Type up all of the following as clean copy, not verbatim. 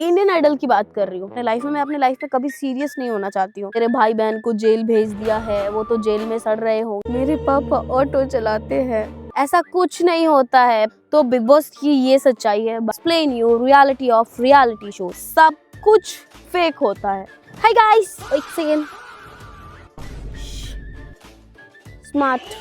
Indian idol की बात कर रही हूँ। अपने लाइफ में मैं अपने लाइफ में कभी सीरियस नहीं होना चाहती हूँ। मेरे भाई बहन को जेल भेज दिया है, वो तो जेल में सड़ रहे हो। मेरे पापा ऑटो चलाते हैं। ऐसा कुछ नहीं होता है। तो बिग बॉस की ये सच्चाई है। Explain you reality of reality show. सब कुछ फेक होता है। हाय गाइस, एक second. Smart.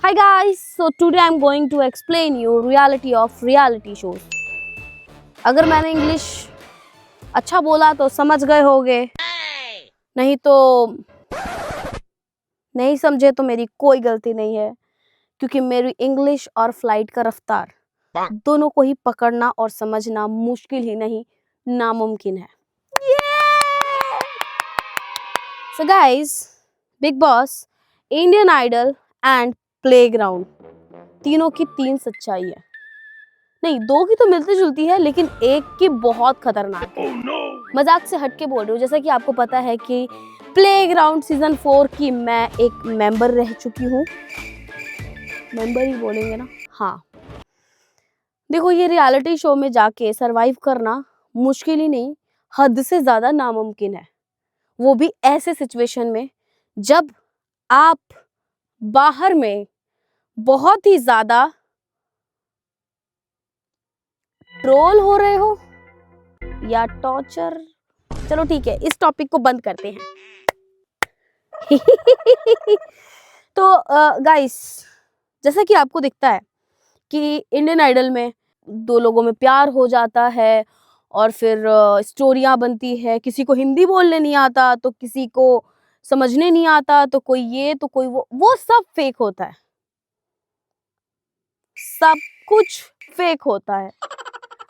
Hi guys, so today I'm going to explain you reality of reality shows. अगर मैंने इंग्लिश अच्छा बोला तो समझ गए होगे, नहीं तो नहीं समझे तो मेरी कोई गलती नहीं है, क्योंकि मेरी इंग्लिश और फ्लाइट का रफ्तार दोनों को ही पकड़ना और समझना मुश्किल ही नहीं नामुमकिन है। So guys, Bigg Boss, Indian Idol and Playground, तीनों की तीन सच्चाई है। नहीं, दो की तो मिलती जुलती है, लेकिन एक की बहुत खतरनाक है। मजाक से हटके बोल रही हूँ। जैसा कि आपको पता है कि प्लेग्राउंड सीजन 4 की मैं एक मेंबर रह चुकी हूँ। मेंबर ही बोलेंगे ना, हाँ। देखो, ये रियलिटी शो में जाके सरवाइव करना मुश्किल ही नहीं, हद से ज्यादा नामुमकिन है। वो भी ऐसे सिचुएशन में जब आप बाहर में बहुत ही ज्यादा ट्रोल हो रहे हो या टॉर्चर। चलो ठीक है, इस टॉपिक को बंद करते हैं। तो गाइस, जैसा कि आपको दिखता है कि इंडियन आइडल में दो लोगों में प्यार हो जाता है और फिर स्टोरियां बनती है। किसी को हिंदी बोलने नहीं आता तो किसी को समझने नहीं आता, तो कोई ये तो कोई वो सब फेक होता है। सब कुछ फेक होता है।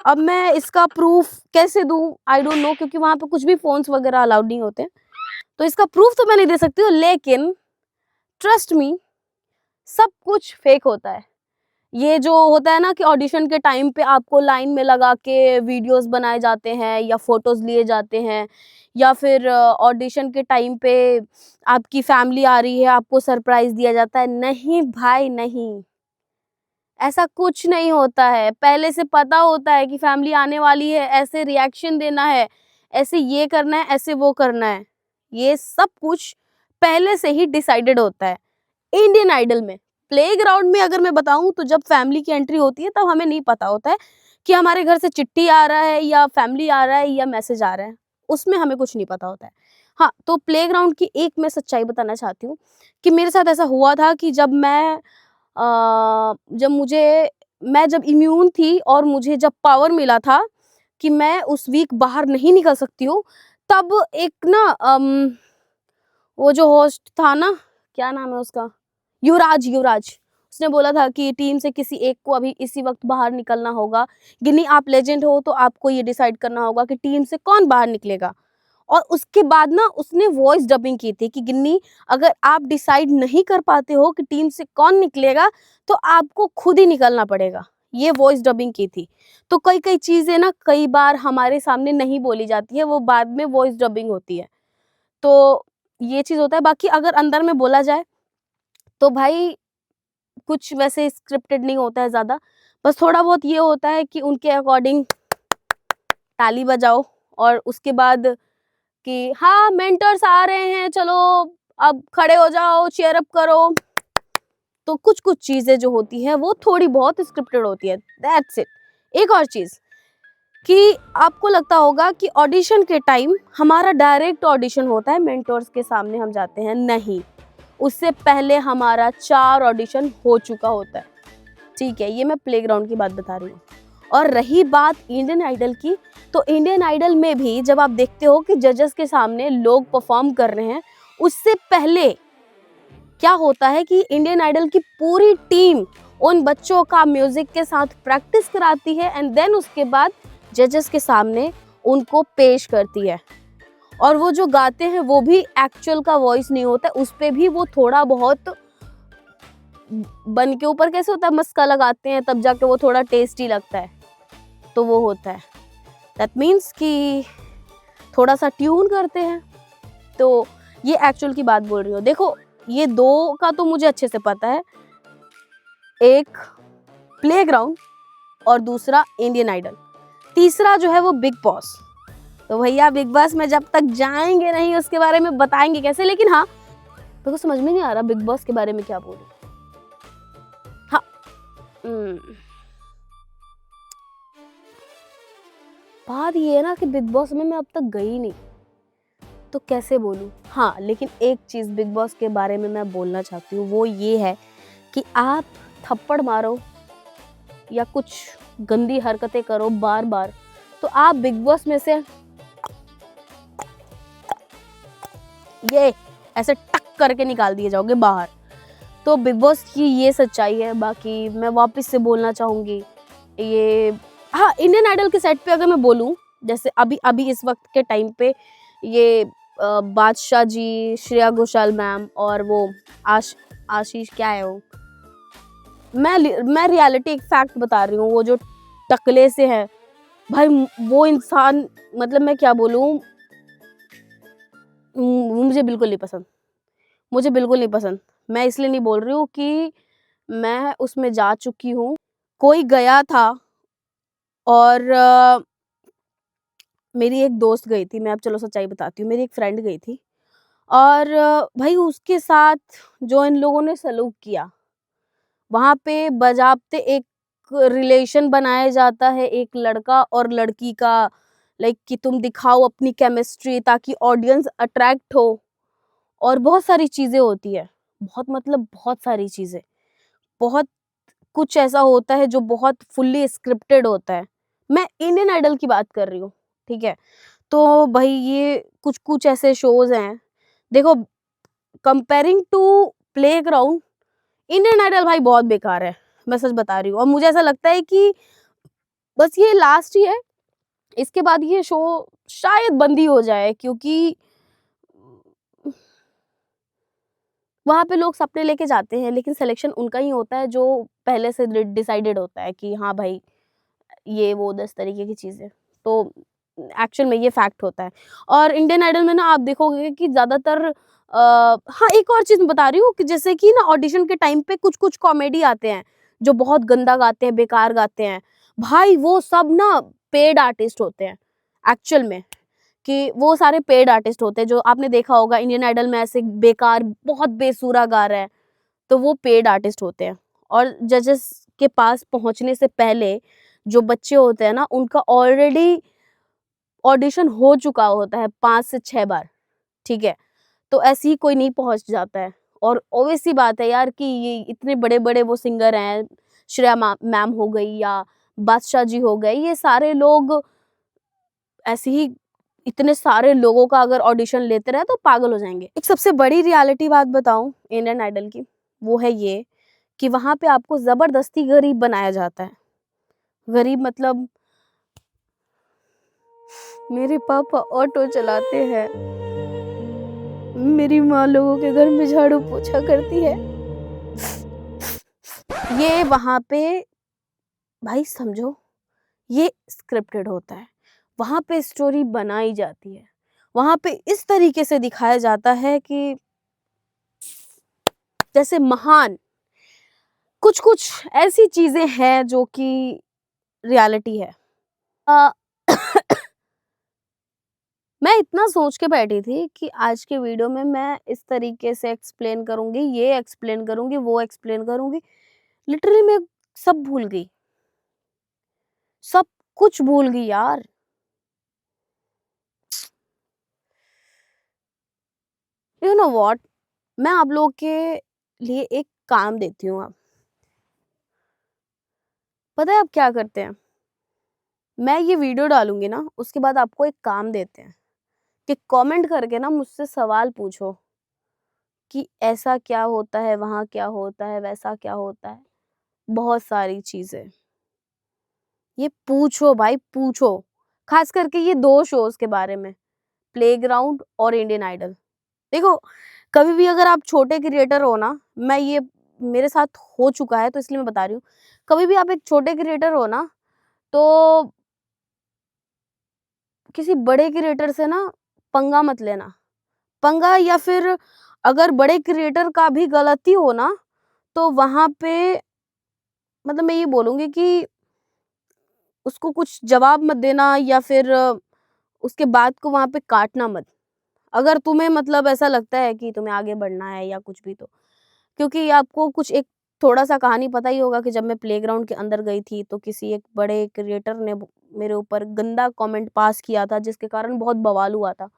अब मैं इसका प्रूफ कैसे दूं, आई डोंट नो, क्योंकि वहां पे कुछ भी फोन्स वगैरह अलाउड नहीं होते, तो इसका प्रूफ तो मैं नहीं दे सकती हूँ। लेकिन ट्रस्ट मी, सब कुछ फेक होता है। ये जो होता है ना कि ऑडिशन के टाइम पे आपको लाइन में लगा के वीडियोस बनाए जाते हैं या फोटोज लिए जाते हैं, या फिर ऑडिशन के टाइम पे आपकी फैमिली आ रही है, आपको सरप्राइज दिया जाता है। नहीं भाई, नहीं, ऐसा कुछ नहीं होता है। पहले से पता होता है कि फैमिली आने वाली है, ऐसे रिएक्शन देना है, ऐसे ये करना है, ऐसे वो करना है। ये सब कुछ पहले से ही डिसाइडेड होता है। इंडियन आइडल में, प्लेग्राउंड में अगर मैं बताऊं तो जब फैमिली की एंट्री होती है तब हमें नहीं पता होता है कि हमारे घर से चिट्ठी आ रहा है या फैमिली आ रहा है या मैसेज आ रहा है। उसमें हमें कुछ नहीं पता होता है। हाँ, तो प्लेग्राउंड की एक मैं सच्चाई बताना चाहती हूँ कि मेरे साथ ऐसा हुआ था कि जब इम्यून थी और मुझे जब पावर मिला था कि मैं उस वीक बाहर नहीं निकल सकती हूँ, तब एक ना वो जो होस्ट था ना, क्या नाम है उसका, युवराज। उसने बोला था कि टीम से किसी एक को अभी इसी वक्त बाहर निकलना होगा। गिन्नी, आप लेजेंड हो तो आपको ये डिसाइड करना होगा कि टीम से कौन बाहर निकलेगा। और उसके बाद ना उसने वॉइस डबिंग की थी कि गिन्नी, अगर आप डिसाइड नहीं कर पाते हो कि टीम से कौन निकलेगा तो आपको खुद ही निकलना पड़ेगा। ये वॉइस डबिंग की थी। तो कई कई चीजें ना कई बार हमारे सामने नहीं बोली जाती है, वो बाद में वॉइस डबिंग होती है। तो ये चीज होता है। बाकी अगर अंदर में बोला जाए तो भाई कुछ वैसे स्क्रिप्टेड नहीं होता है ज्यादा। बस थोड़ा बहुत ये होता है कि उनके अकॉर्डिंग ताली बजाओ और उसके बाद कि हाँ, मेंटर्स आ रहे हैं, चलो अब खड़े हो जाओ, चीयर अप करो। तो कुछ कुछ चीजें जो होती है वो थोड़ी बहुत स्क्रिप्टेड होती है, दैट्स इट। एक और चीज कि आपको लगता होगा कि ऑडिशन के टाइम हमारा डायरेक्ट ऑडिशन होता है, मेंटर्स के सामने हम जाते हैं। नहीं, उससे पहले हमारा 4 ऑडिशन हो चुका होता है। ठीक है, ये मैं प्लेग्राउंड की बात बता रही हूँ। और रही बात इंडियन आइडल की, तो इंडियन आइडल में भी जब आप देखते हो कि जजेस के सामने लोग परफॉर्म कर रहे हैं, उससे पहले क्या होता है कि इंडियन आइडल की पूरी टीम उन बच्चों का म्यूजिक के साथ प्रैक्टिस कराती है एंड देन उसके बाद जजेस के सामने उनको पेश करती है। और वो जो गाते हैं वो भी एक्चुअल का वॉइस नहीं होता है, उस पे भी वो थोड़ा बहुत बन के ऊपर कैसे होता है, मस्का लगाते हैं, तब जाके वो थोड़ा टेस्टी लगता है। तो वो होता है, दैट मीन्स कि थोड़ा सा ट्यून करते हैं। तो ये एक्चुअल की बात बोल रही हूँ। देखो, ये 2 का तो मुझे अच्छे से पता है। एक प्लेग्राउंड और दूसरा इंडियन आइडल, तीसरा जो है वो बिग बॉस। तो भैया बिग बॉस में जब तक जाएंगे नहीं उसके बारे में बताएंगे कैसे, लेकिन हाँ मेरे को समझ में नहीं आ रहा बिग बॉस के बारे में क्या बोलूं। हाँ बात ये है ना कि बिग बॉस में मैं अब तक गई नहीं, तो कैसे बोलूं। हाँ लेकिन एक चीज़ बिग बॉस के बारे में मैं बोलना चाहती हूँ, वो ये है कि आप थप्पड़ मारो या कुछ गंदी हरकतें करो बार बार, तो आप बिग बॉस में से ये ऐसे टक करके निकाल दिए जाओगे बाहर। तो बिग बॉस की ये सच्चाई है। बाकी मैं वापस से बोलना चाहूँगी ये, हाँ इंडियन आइडल के सेट पे अगर मैं बोलूँ, जैसे अभी अभी इस वक्त के टाइम पे ये बादशाह जी, श्रेया घोषाल मैम और वो आशीष क्या है वो, मैं रियलिटी एक फैक्ट बता रही हूँ, वो जो टकले से है भाई वो इंसान, मतलब मैं क्या बोलूँ, मुझे बिल्कुल नहीं पसंद, मुझे बिल्कुल नहीं पसंद। मैं इसलिए नहीं बोल रही हूँ कि मैं उसमें जा चुकी हूँ। कोई गया था और मेरी एक दोस्त गई थी, मैं अब चलो सच्चाई बताती हूँ, मेरी एक फ्रेंड गई थी और भाई उसके साथ जो इन लोगों ने सलूक किया, वहाँ पे बजाबते एक रिलेशन बनाया जाता है एक लड़का और लड़की का, लाइक कि तुम दिखाओ अपनी केमिस्ट्री ताकि ऑडियंस अट्रैक्ट हो, और बहुत सारी चीज़ें होती है, बहुत मतलब बहुत सारी चीज़ें, बहुत कुछ ऐसा होता है जो बहुत फुल्ली स्क्रिप्टेड होता है। मैं इंडियन आइडल की बात कर रही हूँ, ठीक है? तो भाई ये कुछ-कुछ ऐसे शोज़ हैं, देखो comparing to Playground, Indian Idol भाई बहुत बेकार है, मैं सच बता रही हूँ, और मुझे ऐसा लगता है कि बस ये लास्ट ही है, इसके बाद ये शो शायद बंद ही हो जाए, क्योंकि वहाँ पे लोग सपने लेके जाते हैं लेकिन सिलेक्शन उनका ही होता है जो पहले से डिसाइडेड होता है कि हाँ भाई ये वो 10 तरीके की चीज़ें। तो एक्चुअल में ये फैक्ट होता है। और इंडियन आइडल में ना आप देखोगे कि ज़्यादातर हाँ एक और चीज़ मैं बता रही हूँ कि जैसे कि ना ऑडिशन के टाइम पे कुछ-कुछ कॉमेडी आते हैं, जो बहुत गंदा गाते हैं, बेकार गाते हैं। भाई वो सब ना पेड आर्टिस्ट होते हैं एक्चुअल में, कि वो सारे पेड आर्टिस्ट होते हैं, जो आपने देखा होगा इंडियन आइडल में ऐसे बेकार बहुत बेसुरा गा रहा है, तो वो पेड आर्टिस्ट होते हैं। और जजेस के पास पहुँचने से पहले जो बच्चे होते हैं ना, उनका ऑलरेडी ऑडिशन हो चुका होता है 5 से 6 बार, ठीक है? तो ऐसे ही कोई नहीं पहुँच जाता है। और ऑब्वियस सी बात है यार कि ये इतने बड़े-बड़े वो सिंगर हैं, श्रेया मैम हो गई या बादशाह जी हो गए, ये सारे लोग ऐसे ही इतने सारे लोगों का अगर ऑडिशन लेते रहे तो पागल हो जाएँगे। एक सबसे बड़ी रियलिटी बात बताऊँ इंडियन आइडल की, वो है ये कि वहाँ पे आपको ज़बरदस्ती गरीब बनाया जाता है। गरीब मतलब मेरे पापा ऑटो चलाते हैं, मेरी माँ लोगों के घर में झाड़ू पोछा करती है। ये वहाँ पे भाई समझो, ये स्क्रिप्टेड होता है। वहाँ पे स्टोरी बनाई जाती है। वहाँ पे इस तरीके से दिखाया जाता है कि जैसे महान कुछ-कुछ ऐसी चीज़ें हैं जो कि रियलिटी है। अ, मैं इतना सोच के बैठी थी कि आज के वीडियो में मैं इस तरीके से एक्सप्लेन करूँगी, ये एक्सप्लेन करूँगी, वो एक्सप्लेन करूँगी। लिटरली मैं सब भूल गई। सब कुछ भूल गई यार। You know what? मैं आप लोगों के लिए एक काम देती हूँ अब। पता है आप क्या करते हैं? मैं ये वीडियो डालूँगी ना, उसके बाद आपको एक काम देते हैं कि कमेंट करके ना मुझसे सवाल पूछो कि ऐसा क्या होता है, वहाँ क्या होता है, वैसा क्या होता है? बहुत सारी चीज़ें। ये पूछो भाई पूछो। ख़ास करके ये 2 शोज़ के बारे में, प्लेग्राउंड और इंडियन आइडल। देखो, कभी भी अगर आप छोटे क्रिएटर हो ना, मैं ये मेरे साथ हो चुका है तो इसलिए मैं बता रही हूँ। कभी भी आप एक छोटे क्रिएटर हो ना, तो किसी बड़े क्रिएटर से ना पंगा मत लेना। पंगा या फिर अगर बड़े क्रिएटर का भी गलती हो ना, तो वहाँ पे मतलब मैं ये बोलूँगी कि उसको कुछ जवाब मत देना या फिर उसके बात को वहाँ पे काटना मत। अगर तुम्हें मतलब ऐसा लगता है कि तुम्हें आगे बढ़ना है या कुछ भी तो। क्योंकि आपको कुछ एक थोड़ा-सा कहानी पता ही होगा कि जब मैं प्लेग्राउंड के अंदर गई थी तो किसी एक बड़े क्रिएटर ने मेरे ऊपर गंदा कमेंट पास किया था जिसके कारण बहुत बवाल हुआ था।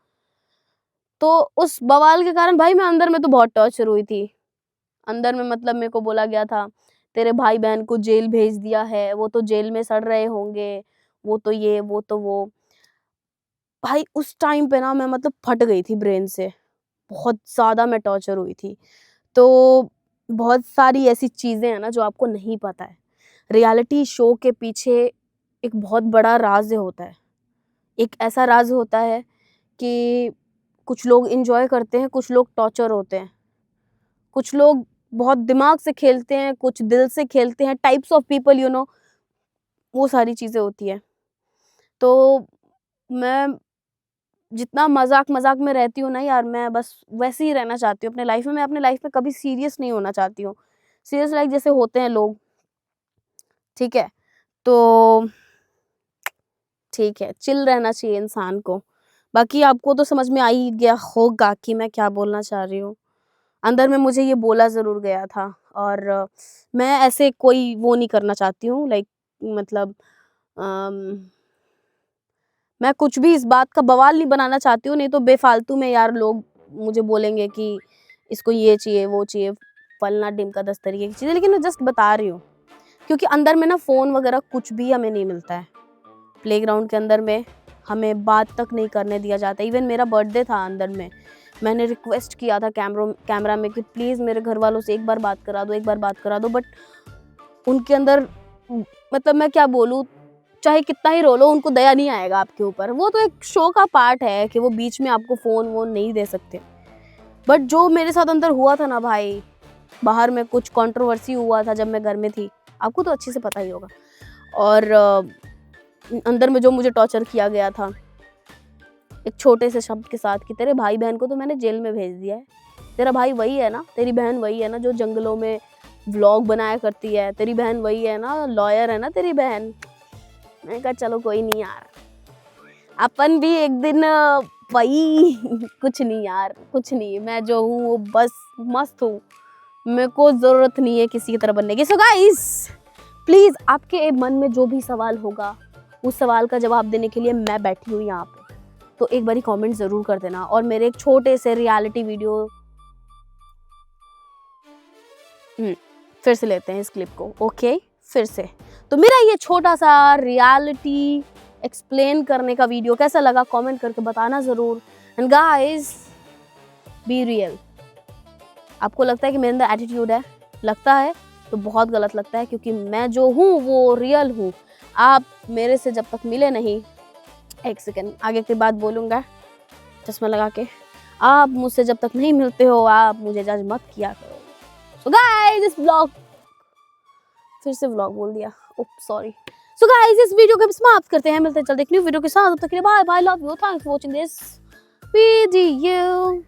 तो उस बवाल के कारण भाई मैं अंदर में तो बहुत टॉर्चर हुई थी। अंदर में मतलब मेरे को बोला गया था, तेरे भाई-बहन को जेल भेज दिया है, वो तो जेल में सड़ रहे होंगे, वो तो ये, वो तो वो। भाई उस टाइम पे ना मैं मतलब फट गई थी ब्रेन से, बहुत ज़्यादा मैं टॉर्चर हुई थी। तो बहुत सारी ऐसी चीज़ें हैं ना जो आपको नहीं पता है। रियलिटी शो के पीछे एक बहुत बड़ा राज़ होता है। एक ऐसा राज़ होता है कि कुछ लोग एन्जॉय करते हैं, कुछ लोग टॉर्चर होते हैं। कुछ लोग बहुत दिमाग से खेलते हैं, कुछ दिल से खेलते हैं, टाइप्स ऑफ पीपल वो सारी चीज़ें होती हैं। तो मैं जितना मज़ाक-मज़ाक में रहती हूँ ना यार, मैं बस वैसे ही रहना चाहती हूँ अपने लाइफ़ में। मैं अपने लाइफ़ में कभी सीरियस नहीं होना चाहती हूँ। सीरियस लाइक जैसे होते हैं लोग, ठीक है? तो ठीक है, चिल रहना चाहिए इंसान को। बाकी आपको तो समझ में आ ही गया होगा कि मैं क्या बोलना चाह रही हूँ। अंदर में मुझे ये बोला ज़रूर गया था और मैं ऐसे कोई वो नहीं करना चाहती हूँ लाइक मतलब अम, मैं कुछ भी इस बात का बवाल नहीं बनाना चाहती हूँ, नहीं तो बेफ़ालतू में यार लोग मुझे बोलेंगे कि इसको ये चाहिए, वो चाहिए, फलना-ढिमका 10 तरीके की चीज़ें, लेकिन मैं जस्ट बता रही हूँ। क्योंकि अंदर में ना फ़ोन वगैरह कुछ भी हमें नहीं मिलता है। प्लेग्राउंड के अंदर में हमें बात तक नहीं करने दिया जाता। इवन मेरा बर्थडे था अंदर में, मैंने रिक्वेस्ट किया था कैमरा में कि प्लीज़ मेरे घरवालों से एक बार बात करा दो, एक बार बात करा दो, बट उनके अंदर मतलब मैं क्या बोलूँ, चाहे कितना ही रो लो उनको दया नहीं आएगा आपके ऊपर। वो तो एक शो का पार्ट है कि वो बीच में आपको फ़ोन-वोन नहीं दे सकते। बट जो मेरे साथ अंदर हुआ था ना भाई, बाहर में कुछ कंट्रोवर्सी हुआ था जब मैं घर में थी, आपको तो अच्छे से पता ही होगा। और अंदर में जो मुझे टॉर्चर किया गया था, एक छोटे से शब्द के साथ कि तेरे भाई-बहन को तो मैंने जेल में भेज दिया है। तेरा भाई वही है ना, तेरी बहन वही है ना जो जंगलों में व्लॉग बनाया करती है, तेरी बहन वही है ना, लॉयर है ना तेरी बहन। मैंने कहा चलो कोई नहीं यार, अपन भी एक दिन वही कुछ नहीं यार, कुछ नहीं, मैं जो हूँ वो बस मस्त हूँ। मेरे को ज़रूरत नहीं है किसी की तरह बनने की। सो गाइस प्लीज़ आपके मन में जो भी सवाल होगा, उस सवाल का जवाब देने के लिए मैं बैठी हूँ यहाँ पे। तो एक बारी कमेंट ज़रूर कर देना और मेरे एक छोटे से रियलिटी वीडियो फिर से लेते हैं इस क्लिप को, ओके? फिर से। तो मेरा ये छोटा-सा रियलिटी एक्सप्लेन करने का वीडियो कैसा लगा कमेंट करके बताना ज़रूर। And guys be real. आपको लगता है कि मेरे अंदर एटीट्यूड है? लगता है तो बहुत गलत लगता है क्योंकि मैं जो हूँ वो रियल हूँ। आप मेरे से जब तक मिले नहीं, एक सेकंड आगे की बात बोलूँगा चश्मा लगा के। आप मुझसे जब तक नहीं मिलते हो, आप मुझे जज मत किया करो। सो गाइस इस व्लॉग फिर से व्लॉग बोल दिया, ओप्स सॉरी। सो गाइस इस वीडियो को हम समाप्त करते हैं, मिलते हैं जल्द एक न्यू वीडियो के साथ। तब तक के लिए bye bye, love you, thanks for watching this video.